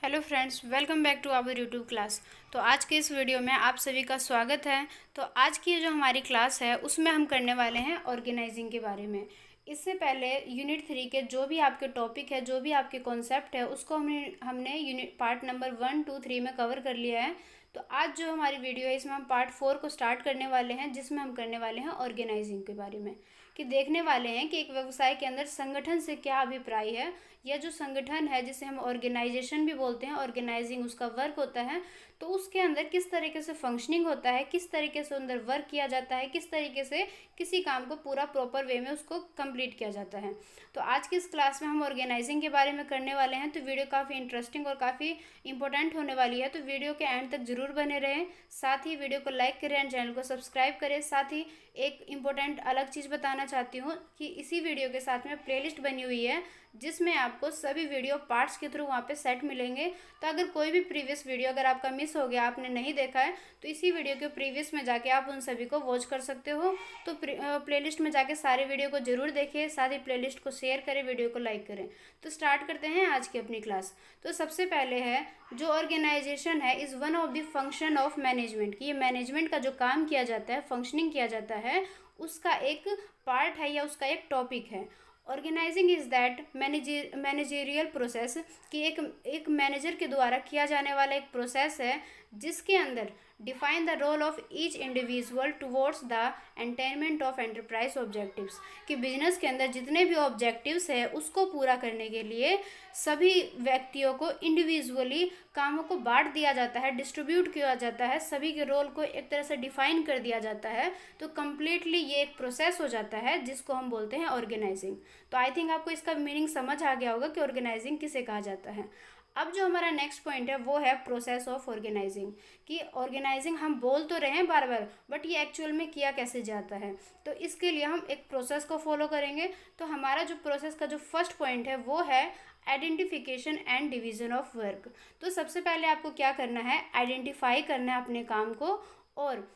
Hello friends, welcome back to our YouTube class. तो आज के इस वीडियो में आप सभी का स्वागत है। तो आज की जो हमारी क्लास है उसमें हम करने वाले हैं ऑर्गेनाइजिंग के बारे में। इससे पहले यूनिट 3 के जो भी आपके टॉपिक है, जो भी आपके कॉन्सेप्ट है, उसको हमने यूनिट पार्ट नंबर 1, 2, 3 में कवर कर लिया है। तो आज जो हमारी वीडियो है इसमें हम पार्ट 4 को स्टार्ट करने वाले हैं, जिसमें हम करने वाले हैं ऑर्गेनाइजिंग के बारे में। कि देखने वाले हैं कि एक व्यवसाय के अंदर संगठन से क्या अभिप्राय है, या जो संगठन है जिसे हम ऑर्गेनाइजेशन भी बोलते हैं, ऑर्गेनाइजिंग उसका वर्क होता है, तो उसके अंदर किस तरीके से फंक्शनिंग होता है, किस तरीके से अंदर वर्क किया जाता है, किस तरीके से किसी काम को पूरा प्रॉपर वे में उसको कंप्लीट किया जाता है। तो आज की इस क्लास में हम ऑर्गेनाइजिंग के बारे में करने वाले हैं। तो वीडियो काफ़ी इंटरेस्टिंग और काफ़ी इंपॉर्टेंट होने वाली है, तो वीडियो के एंड तक जरूर बने रहें। साथ ही वीडियो को लाइक करें एंड चैनल को सब्सक्राइब करें। साथ ही एक इम्पोर्टेंट अलग चीज़ बताना चाहती हूँ कि इसी वीडियो के साथ में प्लेलिस्ट बनी हुई है, जिसमें आपको सभी वीडियो पार्ट्स के थ्रू वहाँ पे सेट मिलेंगे। तो अगर कोई भी प्रीवियस वीडियो अगर आपका मिस हो गया, आपने नहीं देखा है, तो इसी वीडियो के प्रीवियस में जाके आप उन सभी को वॉच कर सकते हो। तो प्लेलिस्ट में जाके सारे वीडियो को जरूर देखिए, साथ ही प्लेलिस्ट को शेयर करें, वीडियो को लाइक करें। तो स्टार्ट करते हैं आज की अपनी क्लास। तो सबसे पहले है, जो ऑर्गेनाइजेशन है is one of the function of management, कि ये मैनेजमेंट का जो काम किया जाता है, फंक्शनिंग किया जाता है, उसका एक पार्ट है या उसका एक टॉपिक है। Organizing is that managerial process, कि एक मैनेजर के द्वारा किया जाने वाला एक प्रोसेस है जिसके अंदर define the role of each individual towards the attainment of enterprise objectives, कि बिजनेस के अंदर जितने भी ऑब्जेक्टिव्स है उसको पूरा करने के लिए सभी व्यक्तियों को इंडिविजुअली कामों को बांट दिया जाता है, डिस्ट्रीब्यूट किया जाता है, सभी के रोल को एक तरह से डिफाइन कर दिया जाता है। तो कम्प्लीटली ये एक प्रोसेस हो जाता है जिसको हम बोलते हैं ऑर्गेनाइजिंग। तो आई थिंक आपको इसका मीनिंग समझ आ गया होगा कि ऑर्गेनाइजिंग किसे कहा जाता है। अब जो हमारा नेक्स्ट पॉइंट है वो है प्रोसेस ऑफ ऑर्गेनाइजिंग, कि ऑर्गेनाइजिंग हम बोल तो रहे हैं बार बार, बट ये एक्चुअल में किया कैसे जाता है। तो इसके लिए हम एक प्रोसेस को फॉलो करेंगे। तो हमारा जो प्रोसेस का जो फर्स्ट पॉइंट है वो है identification and division of work. तो सबसे पहले आपको क्या करना है, आइडेंटिफाई करना है अपने काम को, और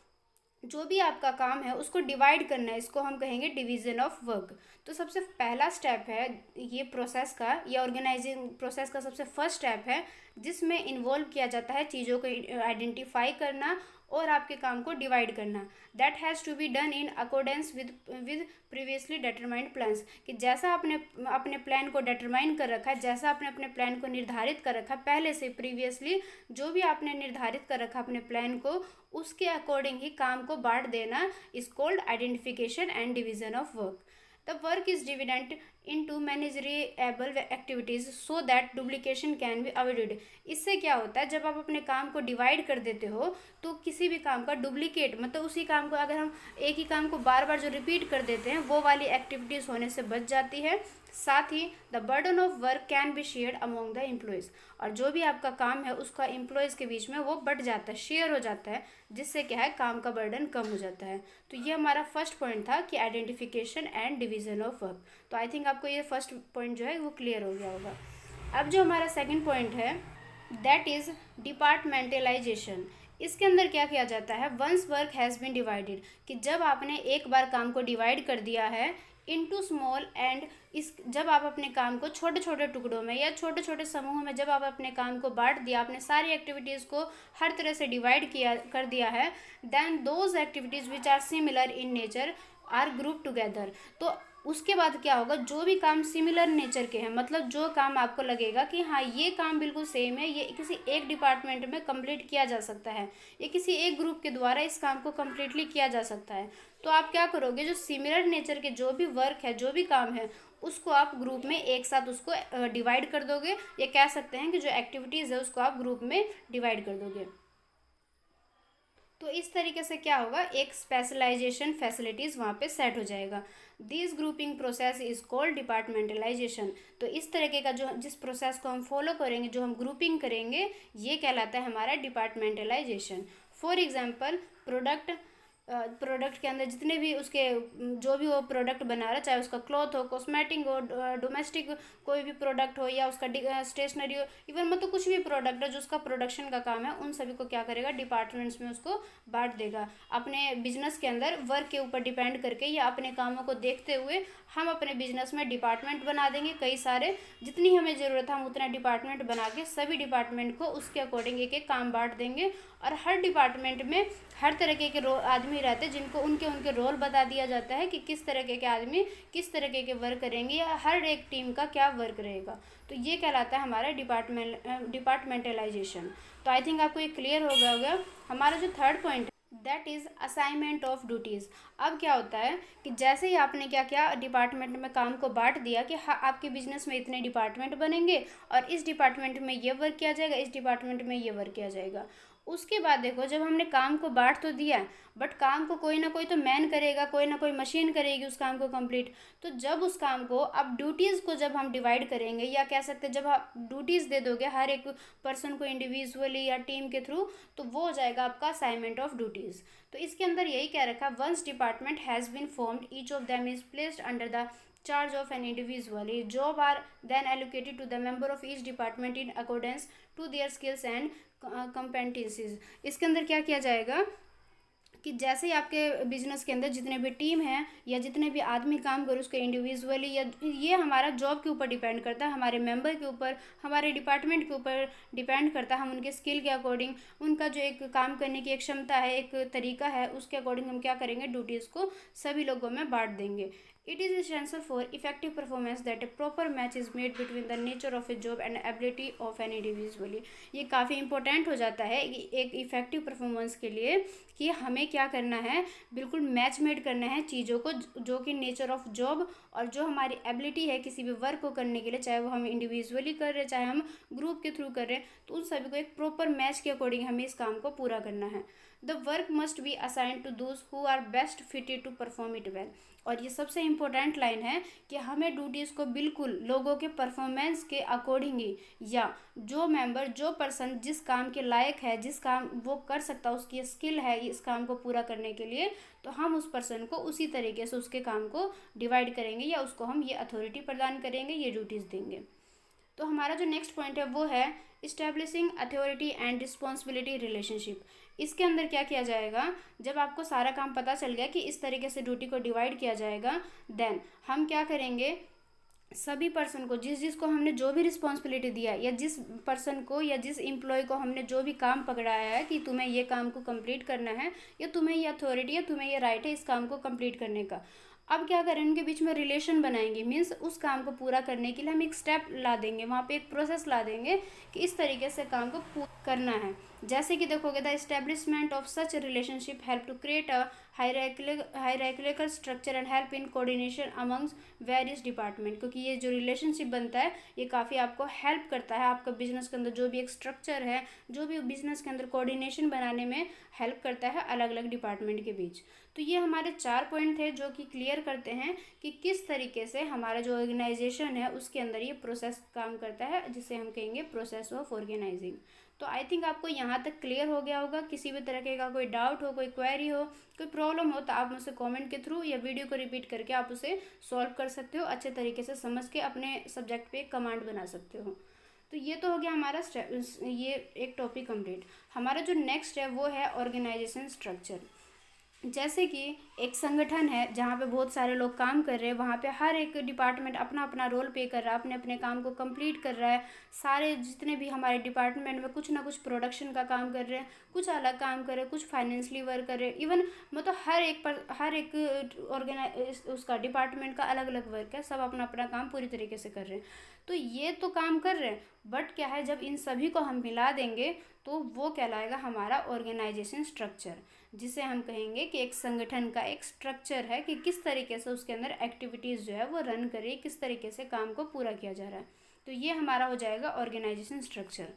जो भी आपका काम है उसको डिवाइड करना है, इसको हम कहेंगे डिवीजन ऑफ वर्क। तो सबसे पहला स्टेप है ये प्रोसेस का, ये ऑर्गेनाइजिंग प्रोसेस का सबसे फर्स्ट स्टेप है, जिसमें इन्वॉल्व किया जाता है चीज़ों को आइडेंटिफाई करना और आपके काम को डिवाइड करना। That has to be done in accordance with previously determined plans, कि जैसा आपने अपने प्लान को डिटरमाइन कर रखा है, जैसा आपने अपने प्लान को निर्धारित कर रखा है पहले से, प्रीवियसली जो भी आपने निर्धारित कर रखा अपने प्लान को, उसके अकॉर्डिंग ही काम को बांट देना is called identification and division of work. The work is divided into manageable activities so that duplication can be avoided. इससे क्या होता है, जब आप अपने काम को डिवाइड कर देते हो तो किसी भी काम का डुप्लीकेट, मतलब उसी काम को अगर हम एक ही काम को बार बार जो रिपीट कर देते हैं वो वाली एक्टिविटीज़ होने से बच जाती है। साथ ही the burden of work can be shared among the employees, और जो भी आपका काम है उसका एम्प्लॉयज़ के बीच में वो बट जाता है, शेयर हो जाता है, जिससे क्या है काम का बर्डन कम हो जाता है। तो ये हमारा फर्स्ट पॉइंट था कि identification and division of work. तो आई थिंक आपको ये फर्स्ट पॉइंट जो है वो क्लियर हो गया होगा। अब जो हमारा सेकंड पॉइंट है दैट इज़ डिपार्टमेंटलाइजेशन। इसके अंदर क्या किया जाता है, once work has been divided, कि जब आपने एक बार काम को डिवाइड कर दिया है इनटू स्मॉल एंड, इस जब आप अपने काम को छोटे छोटे टुकड़ों में या छोटे छोटे समूहों में जब आप अपने काम को बांट दिया, आपने सारी एक्टिविटीज़ को हर तरह से डिवाइड किया कर दिया है, then those activities which are similar in nature are group together. तो उसके बाद क्या होगा, जो भी काम सिमिलर नेचर के हैं, मतलब जो काम आपको लगेगा कि हाँ ये काम बिल्कुल सेम है, ये किसी एक डिपार्टमेंट में कंप्लीट किया जा सकता है, ये किसी एक ग्रुप के द्वारा इस काम को कंप्लीटली किया जा सकता है, तो आप क्या करोगे, जो सिमिलर नेचर के जो भी वर्क है, जो भी काम है, उसको आप ग्रुप में एक साथ उसको डिवाइड कर दोगे, या कह सकते हैं कि जो एक्टिविटीज़ है उसको आप ग्रुप में डिवाइड कर दोगे। तो इस तरीके से क्या होगा, एक स्पेशलाइजेशन फैसिलिटीज़ वहाँ पे सेट हो जाएगा। This grouping process is called departmentalisation. तो इस तरीके का जो जिस प्रोसेस को हम फॉलो करेंगे, जो हम ग्रुपिंग करेंगे, ये कहलाता है हमारा departmentalisation. For example, product product के अंदर जितने भी उसके जो भी वो प्रोडक्ट बना रहा है, चाहे उसका क्लॉथ हो, कॉस्मेटिक हो, डोमेस्टिक कोई भी प्रोडक्ट हो या उसका स्टेशनरी हो, इवन मतलब कुछ भी प्रोडक्ट है जो उसका प्रोडक्शन का काम है, उन सभी को क्या करेगा, डिपार्टमेंट्स में उसको बांट देगा। अपने बिजनेस के अंदर वर्क के ऊपर डिपेंड करके या अपने कामों को देखते हुए हम अपने बिजनेस में डिपार्टमेंट बना देंगे कई सारे, जितनी हमें ज़रूरत है हम उतना डिपार्टमेंट बना के सभी डिपार्टमेंट को उसके अकॉर्डिंग एक एक काम बांट देंगे। और हर डिपार्टमेंट में हर तरीके के आदमी रहते हैं जिनको उनके उनके रोल बता दिया जाता है कि किस तरीके के आदमी किस तरीके के वर्क करेंगे या हर एक टीम का क्या वर्क रहेगा। तो ये कहलाता है हमारा डिपार्टमेंटलाइजेशन। तो आई थिंक आपको ये क्लियर हो गया होगा। हमारा जो third point that is assignment of duties. अब क्या होता है कि जैसे ही आपने क्या किया, डिपार्टमेंट में काम को बांट दिया कि हाँ आपके बिजनेस में इतने डिपार्टमेंट बनेंगे और इस डिपार्टमेंट में ये वर्क किया जाएगा, इस डिपार्टमेंट में ये वर्क किया जाएगा। उसके बाद देखो, जब हमने काम को बांट तो दिया, बट काम को कोई ना कोई तो मैन करेगा, कोई ना कोई मशीन करेगी उस काम को कंप्लीट। तो जब उस काम को अब ड्यूटीज़ को जब हम डिवाइड करेंगे, या कह सकते हैं जब आप ड्यूटीज़ दे दोगे हर एक पर्सन को इंडिविजुअली या टीम के थ्रू, तो वो हो जाएगा आपका असाइनमेंट ऑफ ड्यूटीज़। तो इसके अंदर यही कह रखा, once department has been formed each of them is placed under the charge of an individual. A job are then allocated to the member of each department in accordance to their skills and competencies. इसके अंदर क्या किया जाएगा कि जैसे ही आपके business के अंदर जितने भी टीम हैं या जितने भी आदमी काम करे उसके इंडिविजुअली, या ये हमारा जॉब के ऊपर डिपेंड करता है, हमारे मेंबर के ऊपर, हमारे डिपार्टमेंट के ऊपर डिपेंड करता है। हम उनके स्किल के अकॉर्डिंग, उनका जो एक काम करने की एक क्षमता है, एक तरीका है, उसके अकॉर्डिंग हम क्या करेंगे, ड्यूटीज़ को सभी लोगों में बांट देंगे। It is essential for effective performance that a proper match is made between the nature of a job and ability of an individual. ये काफ़ी इंपॉर्टेंट हो जाता है एक इफेक्टिव परफॉर्मेंस के लिए कि हमें क्या करना है, बिल्कुल मैच मेड करना है चीज़ों को, जो कि नेचर ऑफ जॉब और जो हमारी एबिलिटी है किसी भी वर्क को करने के लिए, चाहे वो हम इंडिविजुअली कर रहे हैं चाहे हम ग्रुप के थ्रू कर रहे हैं, तो उन सभी को एक प्रॉपर मैच के अकॉर्डिंग हमें इस काम को पूरा करना है। The work must be assigned to those who are best fitted to perform it well. और ये सबसे इम्पोर्टेंट लाइन है कि हमें ड्यूटीज़ को बिल्कुल लोगों के परफॉर्मेंस के अकॉर्डिंग ही, या जो मेंबर जो पर्सन जिस काम के लायक है, जिस काम वो कर सकता है, उसकी स्किल है इस काम को पूरा करने के लिए, तो हम उस पर्सन को उसी तरीके से उसके काम को डिवाइड करेंगे या उसको हम ये अथॉरिटी प्रदान करेंगे, ये ड्यूटीज़ देंगे। तो हमारा जो नेक्स्ट पॉइंट है वो है establishing authority and responsibility relationship. इसके अंदर क्या किया जाएगा, जब आपको सारा काम पता चल गया कि इस तरीके से ड्यूटी को डिवाइड किया जाएगा, देन हम क्या करेंगे, सभी पर्सन को जिस जिसको हमने जो भी रिस्पॉन्सिबिलिटी दिया है, या जिस पर्सन को या जिस एम्प्लॉय को हमने जो भी काम पकड़ाया है कि तुम्हें ये काम को कंप्लीट करना है, या तुम्हें ये अथॉरिटी या तुम्हें ये राइट है इस काम को कंप्लीट करने का, अब क्या करें, इनके बीच में रिलेशन बनाएंगे। मीन्स उस काम को पूरा करने के लिए हम एक स्टेप ला देंगे, वहाँ पे एक प्रोसेस ला देंगे कि इस तरीके से काम को पूरा करना है। जैसे कि देखोगे, the establishment of such relationship help to create a hierarchical structure and help in coordination amongst various department. क्योंकि ये जो रिलेशनशिप बनता है ये काफ़ी आपको हेल्प करता है, आपका बिजनेस के अंदर जो भी एक स्ट्रक्चर है, जो भी बिजनेस के अंदर कोऑर्डिनेशन बनाने में हेल्प करता है अलग अलग डिपार्टमेंट के बीच। तो ये हमारे 4 पॉइंट थे जो कि क्लियर करते हैं कि किस तरीके से हमारा जो ऑर्गेनाइजेशन है उसके अंदर ये प्रोसेस काम करता है, जिसे हम कहेंगे प्रोसेस ऑफ ऑर्गेनाइजिंग। तो आई थिंक आपको यहाँ तक क्लियर हो गया होगा। किसी भी तरह का कोई डाउट हो, कोई क्वेरी हो, कोई प्रॉब्लम हो, तो आप मुझसे कमेंट के थ्रू या वीडियो को रिपीट करके आप उसे सॉल्व कर सकते हो, अच्छे तरीके से समझ के अपने सब्जेक्ट पे कमांड बना सकते हो। तो ये तो हो गया हमारा ये एक टॉपिक कंप्लीट। हमारा जो नेक्स्ट है वो है ऑर्गेनाइजेशन स्ट्रक्चर। जैसे कि एक संगठन है जहाँ पे बहुत सारे लोग काम कर रहे हैं, वहाँ पे हर एक डिपार्टमेंट अपना अपना रोल प्ले कर रहा है, अपने अपने काम को कंप्लीट कर रहा है। सारे जितने भी हमारे डिपार्टमेंट में कुछ ना कुछ प्रोडक्शन का काम कर रहे हैं, कुछ अलग काम कर रहे हैं, कुछ फाइनेंशियली वर्क कर रहे हैं, इवन मतलब हर एक उसका डिपार्टमेंट का अलग अलग वर्क है, सब अपना अपना काम पूरी तरीके से कर रहे हैं। तो ये तो काम कर रहे हैं, बट क्या है, जब इन सभी को हम मिला देंगे तो वो कहलाएगा हमारा ऑर्गेनाइजेशन स्ट्रक्चर, जिसे हम कहेंगे कि एक संगठन का एक स्ट्रक्चर है कि किस तरीके से उसके अंदर एक्टिविटीज़ जो है वो रन करे, किस तरीके से काम को पूरा किया जा रहा है। तो ये हमारा हो जाएगा ऑर्गेनाइजेशन स्ट्रक्चर।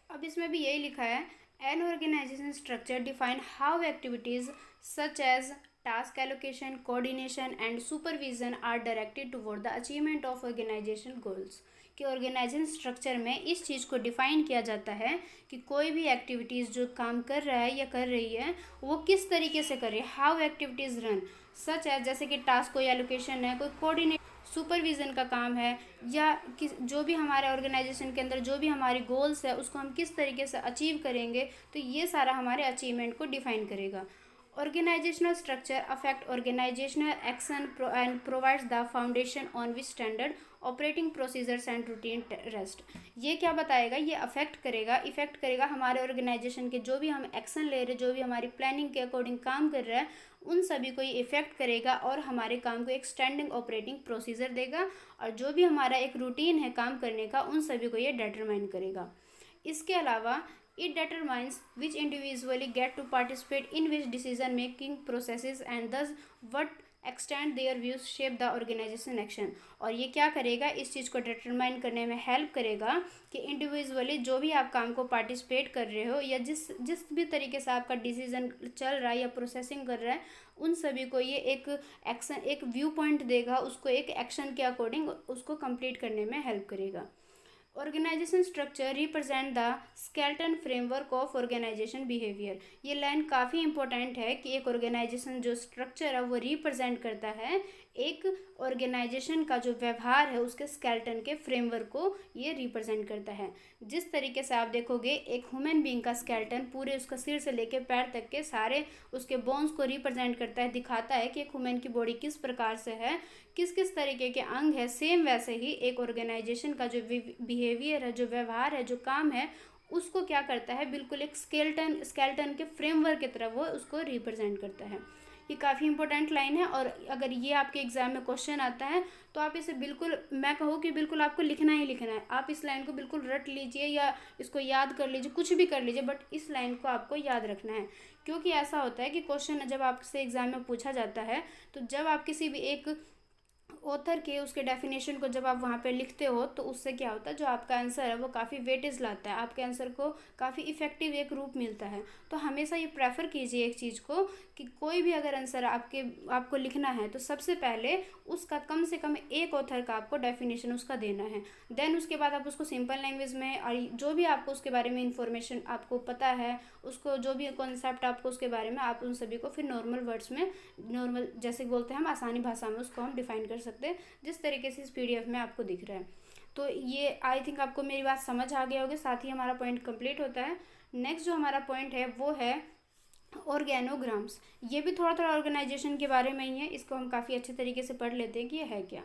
अब इसमें भी यही लिखा है, an organisation structure define how activities such as task allocation, coordination and supervision are directed toward the achievement of organization goals. कि ऑर्गेनाइजेशन स्ट्रक्चर में इस चीज़ को डिफाइन किया जाता है कि कोई भी एक्टिविटीज़ जो काम कर रहा है या कर रही है वो किस तरीके से कर रही है, हाउ एक्टिविटीज़ रन, सच है जैसे कि टास्क कोई एलोकेशन है, कोई कोऑर्डिनेट सुपरविज़न का काम है, या किस जो भी हमारे ऑर्गेनाइजेशन के अंदर जो भी हमारी गोल्स है उसको हम किस तरीके से अचीव करेंगे, तो ये सारा हमारे अचीवमेंट को डिफाइन करेगा। Organizational structure affect organizational action and provides the foundation on which standard operating procedures and routine rest. ये क्या बताएगा, ये इफ़ेक्ट करेगा हमारे ऑर्गेनाइजेशन के जो भी हम एक्शन ले रहे, जो भी हमारी प्लानिंग के अकॉर्डिंग काम कर रहा है, उन सभी को ये इफ़ेक्ट करेगा और हमारे काम को एक स्टैंडिंग ऑपरेटिंग प्रोसीजर देगा, और जो भी हमारा एक रूटीन है काम करने का उन सभी को ये डिटरमाइन करेगा। इसके अलावा it determines which individually get to participate in which decision making processes and thus what extent their views shape the organization action। और ये क्या करेगा, इस चीज़ को डिटरमाइन करने में हेल्प करेगा कि इंडिविजुअली जो भी आप काम को पार्टिसिपेट कर रहे हो या जिस भी तरीके से आपका डिसीजन चल रहा है या प्रोसेसिंग कर रहा है, उन सभी को ये एक एक्शन, एक व्यू पॉइंट देगा, उसको एक एक्शन के अकॉर्डिंग उसको कंप्लीट करने में हेल्प करेगा। Organization structure represent the skeleton framework of organization behaviour. ये लाइन काफ़ी इंपॉर्टेंट है कि एक ऑर्गेनाइजेशन जो स्ट्रक्चर है वो रिप्रेजेंट करता है एक ऑर्गेनाइजेशन का जो व्यवहार है, उसके स्केलेटन के फ्रेमवर्क को ये रिप्रेजेंट करता है। जिस तरीके से आप देखोगे एक ह्यूमन बीइंग का स्केलेटन पूरे उसका सिर से लेकर पैर तक के सारे उसके बोन्स को रिप्रेजेंट करता है, दिखाता है कि एक ह्यूमन की बॉडी किस प्रकार से है, किस किस तरीके के अंग है। सेम वैसे ही एक ऑर्गेनाइजेशन का जो बिहेवियर है, जो व्यवहार है, जो काम है, उसको क्या करता है, बिल्कुल एक स्केलेटन के फ्रेमवर्क की तरह वो उसको रिप्रेजेंट करता है। ये काफ़ी इंपॉर्टेंट लाइन है, और अगर ये आपके एग्जाम में क्वेश्चन आता है तो आप इसे बिल्कुल, मैं कहूँ कि बिल्कुल आपको लिखना ही लिखना है। आप इस लाइन को बिल्कुल रट लीजिए या इसको याद कर लीजिए, कुछ भी कर लीजिए, बट इस लाइन को आपको याद रखना है। क्योंकि ऐसा होता है कि क्वेश्चन जब आपसे एग्जाम में पूछा जाता है, तो जब आप किसी भी एक ऑथर के उसके डेफिनेशन को जब आप वहाँ पे लिखते हो, तो उससे क्या होता है, जो आपका आंसर है वो काफ़ी वेटेज लाता है, आपके आंसर को काफ़ी इफ़ेक्टिव एक रूप मिलता है। तो हमेशा ये प्रेफर कीजिए एक चीज़ को कि कोई भी अगर आंसर आपको लिखना है तो सबसे पहले उसका कम से कम एक ऑथर का आपको डेफिनेशन उसका देना है। देन उसके बाद आप उसको सिंपल लैंग्वेज में, और जो भी आपको उसके बारे में इंफॉर्मेशन आपको पता है, उसको जो भी कॉन्सेप्ट आपको उसके बारे में, आप उन सभी को फिर नॉर्मल वर्ड्स में, नॉर्मल जैसे बोलते हैं हम, आसानी भाषा में उसको हम डिफाइन कर सकते हैं, जिस तरीके से इस पीडीएफ में आपको दिख रहा है। तो ये आई थिंक आपको मेरी बात समझ आ गया होगा, साथ ही हमारा पॉइंट कंप्लीट होता है। नेक्स्ट जो हमारा पॉइंट है वो है ऑर्गेनोग्राम्स। ये भी थोड़ा थोड़ा ऑर्गेनाइजेशन के बारे में ही है, इसको हम काफ़ी अच्छे तरीके से पढ़ लेते हैं कि ये है क्या।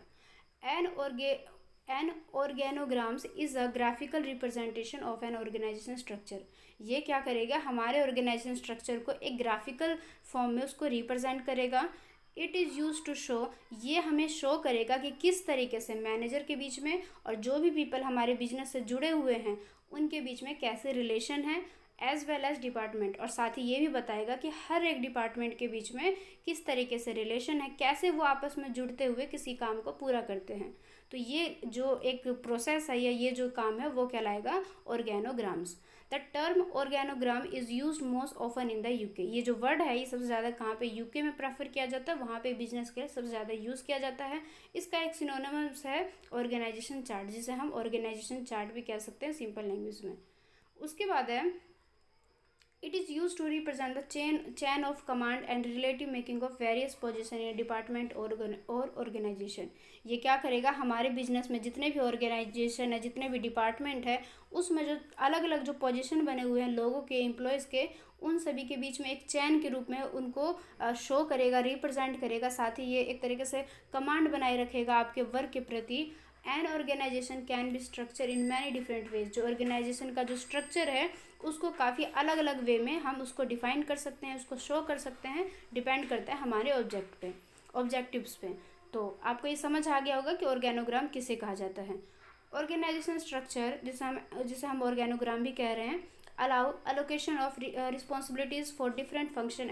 An organograms is a graphical representation of an organisation structure. ये क्या करेगा, हमारे ऑर्गेनाइजेशन स्ट्रक्चर को एक ग्राफिकल फॉर्म में उसको रिप्रेजेंट करेगा। It is use to show, ये हमें शो करेगा कि किस तरीके से मैनेजर के बीच में और जो भी पीपल हमारे बिजनेस से जुड़े हुए हैं उनके बीच में कैसे रिलेशन है, एज वेल एज डिपार्टमेंट। और साथ ही ये भी बताएगा कि हर एक डिपार्टमेंट के बीच में किस तरीके से रिलेशन है, कैसे वो आपस में जुड़ते हुए किसी काम को पूरा करते हैं। तो ये जो एक प्रोसेस है या ये जो काम है वो कहलाएगा organograms. The term organogram is use most often in the UK. ये जो वर्ड है ये सबसे ज़्यादा कहाँ पे, यूके में प्रेफर किया जाता है, वहाँ पे बिजनेस के लिए सबसे ज़्यादा यूज़ किया जाता है। इसका एक सिनोनिमस है ऑर्गेनाइजेशन चार्ट, जिसे हम ऑर्गेनाइजेशन चार्ट भी कह सकते हैं सिंपल लैंग्वेज में। उसके बाद है it is used to represent the chain of command and relative making of various position in a department or organization। ये क्या करेगा, हमारे बिजनेस में जितने भी ऑर्गेनाइजेशन है, जितने भी डिपार्टमेंट है, उसमें जो अलग अलग जो पोजीशन बने हुए हैं लोगों के, एम्प्लॉयज़ के, उन सभी के बीच में एक चैन के रूप में उनको शो करेगा, रिप्रेजेंट करेगा। साथ ही ये एक तरीके से कमांड बनाए रखेगा आपके वर्क के प्रति। An organization can be structure in many different ways. जो ऑर्गेनाइजेशन का जो स्ट्रक्चर है उसको काफ़ी अलग अलग वे में हम उसको डिफाइन कर सकते हैं, उसको शो कर सकते हैं, डिपेंड करता है हमारे ऑब्जेक्टिव्स पे। तो आपको ये समझ आ गया होगा कि ऑर्गेनोग्राम किसे कहा जाता है। ऑर्गेनाइजेशन स्ट्रक्चर जिसे हम ऑर्गेनोग्राम भी कह रहे हैं, allow allocation of responsibilities for different function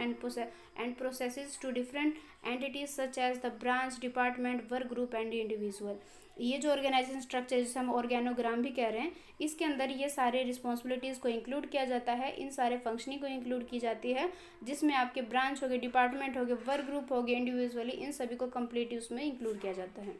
and processes to different entities such as the branch, department, work group and individual. ये जो ऑर्गेनाइजेशन स्ट्रक्चर जिसे हम ऑर्गेनोग्राम भी कह रहे हैं, इसके अंदर ये सारे रिस्पॉन्सिबिलिटीज़ को इंक्लूड किया जाता है, इन सारे फंक्शनिंग को इंक्लूड की जाती है, जिसमें आपके ब्रांच हो गए, डिपार्टमेंट हो गए, वर्क ग्रुप हो गए, इंडिविजुअली, इन सभी को कंप्लीट उसमें इंक्लूड किया जाता है।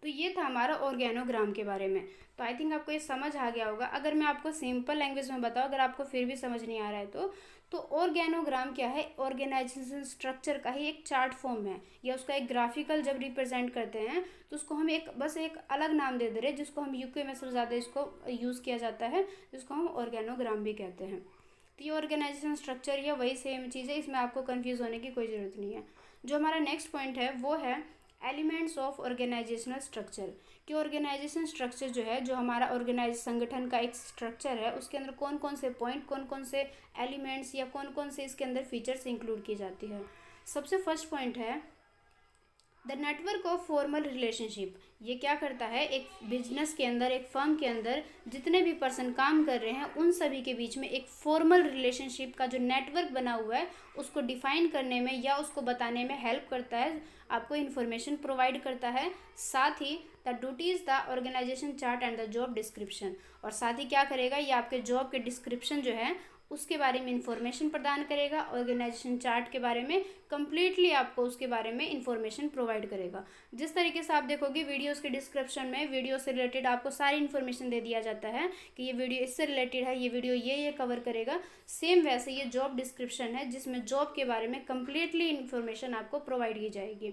तो ये था हमारा ऑर्गेनोग्राम के बारे में। तो आई थिंक आपको ये समझ आ गया होगा। अगर मैं आपको सिंपल लैंग्वेज में बताऊँ, अगर आपको फिर भी समझ नहीं आ रहा है तो ऑर्गेनोग्राम क्या है, ऑर्गेनाइजेशन स्ट्रक्चर का ही एक चार्ट फॉर्म है, या उसका एक ग्राफिकल जब रिप्रेजेंट करते हैं तो उसको हम बस एक अलग नाम दे रहे हैं, जिसको हम यूके में सबसे ज़्यादा इसको यूज़ किया जाता है, जिसको हम ऑर्गेनोग्राम भी कहते हैं। तो ये ऑर्गेनाइजेशन स्ट्रक्चर या वही सेम चीज़ है, इसमें आपको कन्फ्यूज़ होने की कोई ज़रूरत नहीं है। जो हमारा नेक्स्ट पॉइंट है वो है एलिमेंट्स ऑफ ऑर्गेनाइजेशनल स्ट्रक्चर, कि ऑर्गेनाइजेशन स्ट्रक्चर जो है, जो हमारा ऑर्गेनाइज संगठन का एक स्ट्रक्चर है, उसके अंदर कौन कौन से पॉइंट, कौन कौन से एलिमेंट्स या कौन कौन से इसके अंदर फीचर्स इंक्लूड की जाती है। सबसे फर्स्ट पॉइंट है the network of formal relationship. ये क्या करता है, एक बिजनेस के अंदर, एक फर्म के अंदर जितने भी पर्सन काम कर रहे हैं उन सभी के बीच में एक फॉर्मल रिलेशनशिप का जो नेटवर्क बना हुआ है उसको डिफाइन करने में या उसको बताने में हेल्प करता है, आपको इन्फॉर्मेशन प्रोवाइड करता है। साथ ही the duties the organisation chart and the job description, और साथ ही क्या करेगा, ये आपके जॉब के डिस्क्रिप्शन जो है उसके बारे में इंफॉर्मेशन प्रदान करेगा, ऑर्गेनाइजेशन चार्ट के बारे में कम्प्लीटली आपको उसके बारे में इंफॉर्मेशन प्रोवाइड करेगा। जिस तरीके से आप देखोगे वीडियोस के डिस्क्रिप्शन में वीडियो से रिलेटेड आपको सारी इन्फॉर्मेशन दे दिया जाता है कि ये वीडियो इससे रिलेटेड है, ये वीडियो ये कवर करेगा, सेम वैसे ये जॉब डिस्क्रिप्शन है जिसमें जॉब के बारे में कम्प्लीटली इन्फॉर्मेशन आपको प्रोवाइड की जाएगी।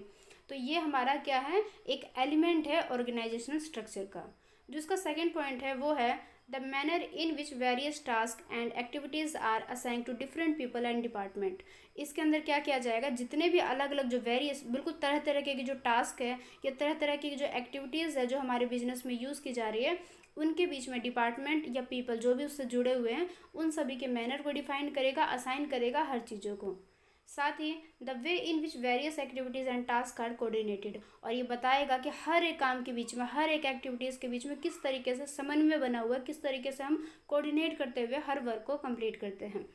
तो ये हमारा क्या है, एक एलिमेंट है ऑर्गेनाइजेशनल स्ट्रक्चर का। जो इसका सेकेंड पॉइंट है वो है the manner in which various task and activities are assign to different people and department. इसके अंदर क्या किया जाएगा, जितने भी अलग अलग जो वेरियस बिल्कुल तरह तरह के जो टास्क है या तरह तरह की जो एक्टिविटीज़ है जो हमारे बिजनेस में यूज़ की जा रही है, उनके बीच में डिपार्टमेंट या पीपल जो भी उससे जुड़े हुए हैं उन सभी के मैनर को डिफाइन करेगा, असाइन करेगा हर चीज़ों को। साथ ही the way in which various activities and task are coordinated, और ये बताएगा कि हर एक काम के बीच में, हर एक एक्टिविटीज़ के बीच में किस तरीके से समन्वय बना हुआ है, किस तरीके से हम कोऑर्डिनेट करते हुए हर वर्क को कंप्लीट करते हैं।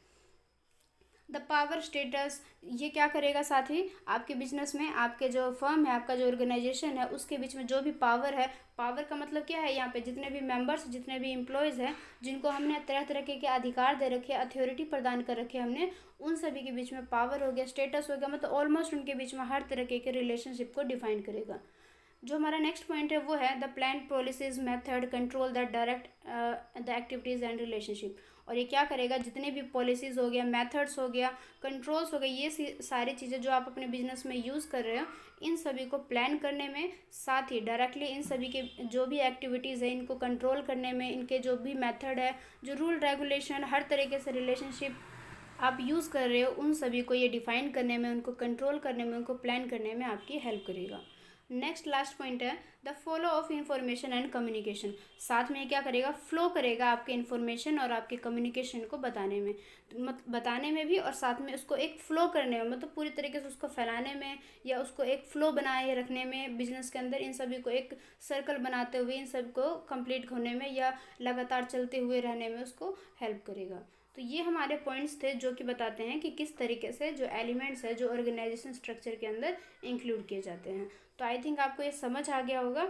द पावर स्टेटस, ये क्या करेगा, साथ ही आपके बिजनेस में, आपके जो फर्म है, आपका जो ऑर्गेनाइजेशन है, उसके बीच में जो भी पावर है, पावर का मतलब क्या है, यहाँ पे जितने भी मेंबर्स, जितने भी एम्प्लॉयज़ हैं, जिनको हमने तरह तरह के अधिकार दे रखे, अथॉरिटी प्रदान कर रखे हमने, उन सभी के बीच में पावर हो गया, स्टेटस हो गया, मतलब ऑलमोस्ट उनके बीच में हर तरह के रिलेशनशिप को डिफाइन करेगा। जो हमारा नेक्स्ट पॉइंट है वो है the plan policies method control the direct the activities and relationship, और ये क्या करेगा, जितने भी पॉलिसीज़ हो गया, मेथड्स हो गया, कंट्रोल्स हो गए, ये सारी चीज़ें जो आप अपने बिजनेस में यूज़ कर रहे हो, इन सभी को प्लान करने में, साथ ही डायरेक्टली इन सभी के जो भी एक्टिविटीज़ है इनको कंट्रोल करने में, इनके जो भी मेथड है, जो रूल रेगुलेशन, हर तरीके से रिलेशनशिप आप यूज़ कर रहे हो, उन सभी को ये डिफाइन करने में, उनको कंट्रोल करने में, उनको प्लान करने में आपकी हेल्प करेगा। नेक्स्ट लास्ट पॉइंट है the flow of information and communication. साथ में क्या करेगा, फ्लो करेगा आपके इन्फॉर्मेशन और आपके कम्युनिकेशन को बताने में, बताने में भी, और साथ में उसको एक फ़्लो करने में, मतलब पूरी तरीके से उसको फैलाने में या उसको एक फ़्लो बनाए रखने में, बिजनेस के अंदर इन सभी को एक सर्कल बनाते हुए इन सब को कंप्लीट होने में या लगातार चलते हुए रहने में उसको हेल्प करेगा। तो ये हमारे पॉइंट्स थे जो कि बताते हैं कि किस तरीके से जो एलिमेंट्स है जो ऑर्गेनाइजेशन स्ट्रक्चर के अंदर इंक्लूड किए जाते हैं। तो आई थिंक आपको ये समझ आ गया होगा।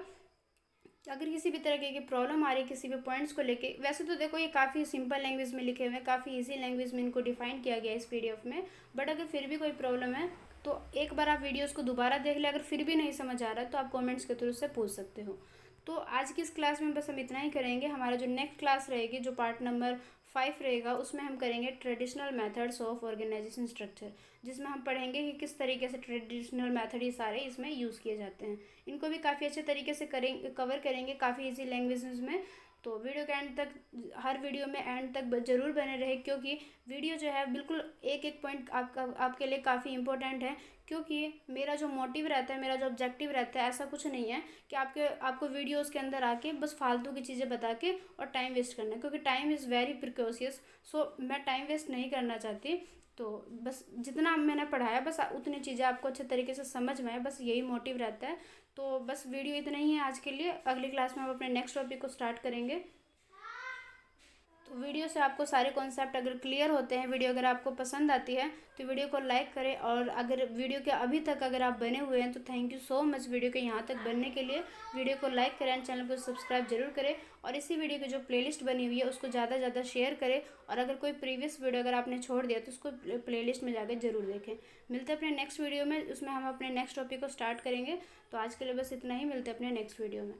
अगर किसी भी तरह की प्रॉब्लम आ रही है किसी भी पॉइंट्स को लेके, वैसे तो देखो ये काफ़ी सिंपल लैंग्वेज में लिखे हुए हैं, काफ़ी इजी लैंग्वेज में इनको डिफाइन किया गया है इस पीडीएफ में, बट अगर फिर भी कोई प्रॉब्लम है तो एक बार आप वीडियोस को दोबारा देख ले, अगर फिर भी नहीं समझ आ रहा तो आप कमेंट्स के थ्रू से पूछ सकते हो। तो आज की इस क्लास में बस हम इतना ही करेंगे। हमारा जो नेक्स्ट क्लास रहेगी, जो पार्ट नंबर 5 रहेगा, उसमें हम करेंगे traditional methods of organization structure, जिसमें हम पढ़ेंगे कि किस तरीके से ट्रेडिशनल मेथड ये सारे इसमें यूज़ किए जाते हैं। इनको भी काफ़ी अच्छे तरीके से कवर करेंगे, काफ़ी इजी लैंग्वेजेस में। तो वीडियो के एंड तक, हर वीडियो में एंड तक ज़रूर बने रहे, क्योंकि वीडियो जो है बिल्कुल एक एक पॉइंट आपके लिए काफ़ी इंपॉर्टेंट है। क्योंकि मेरा जो मोटिव रहता है, मेरा जो ऑब्जेक्टिव रहता है, ऐसा कुछ नहीं है कि आपको वीडियोस के अंदर आके बस फालतू की चीज़ें बता के और टाइम वेस्ट करना है, क्योंकि टाइम इज़ वेरी प्रिकॉशियस। सो मैं टाइम वेस्ट नहीं करना चाहती। तो बस जितना मैंने पढ़ाया बस उतनी चीज़ें आपको अच्छे तरीके से समझ में आए, बस यही मोटिव रहता है। तो बस वीडियो इतना ही है आज के लिए। अगली क्लास में हम अपने नेक्स्ट टॉपिक को स्टार्ट करेंगे। वीडियो से आपको सारे कॉन्सेप्ट अगर क्लियर होते हैं, वीडियो अगर आपको पसंद आती है तो वीडियो को लाइक करें। और अगर वीडियो के अभी तक अगर आप बने हुए हैं तो thank you so much video के यहाँ तक बनने के लिए। वीडियो को लाइक करें एंड चैनल को सब्सक्राइब जरूर करें। और इसी वीडियो की जो प्लेलिस्ट बनी हुई है उसको ज़्यादा से ज़्यादा शेयर करें। और अगर कोई प्रीवियस वीडियो अगर आपने छोड़ दिया तो उसको प्लेलिस्ट में जाकर जरूर देखें। मिलते हैं अपने नेक्स्ट वीडियो में, उसमें हम अपने नेक्स्ट टॉपिक को स्टार्ट करेंगे। तो आज के लिए बस इतना ही, मिलते हैं अपने नेक्स्ट वीडियो में।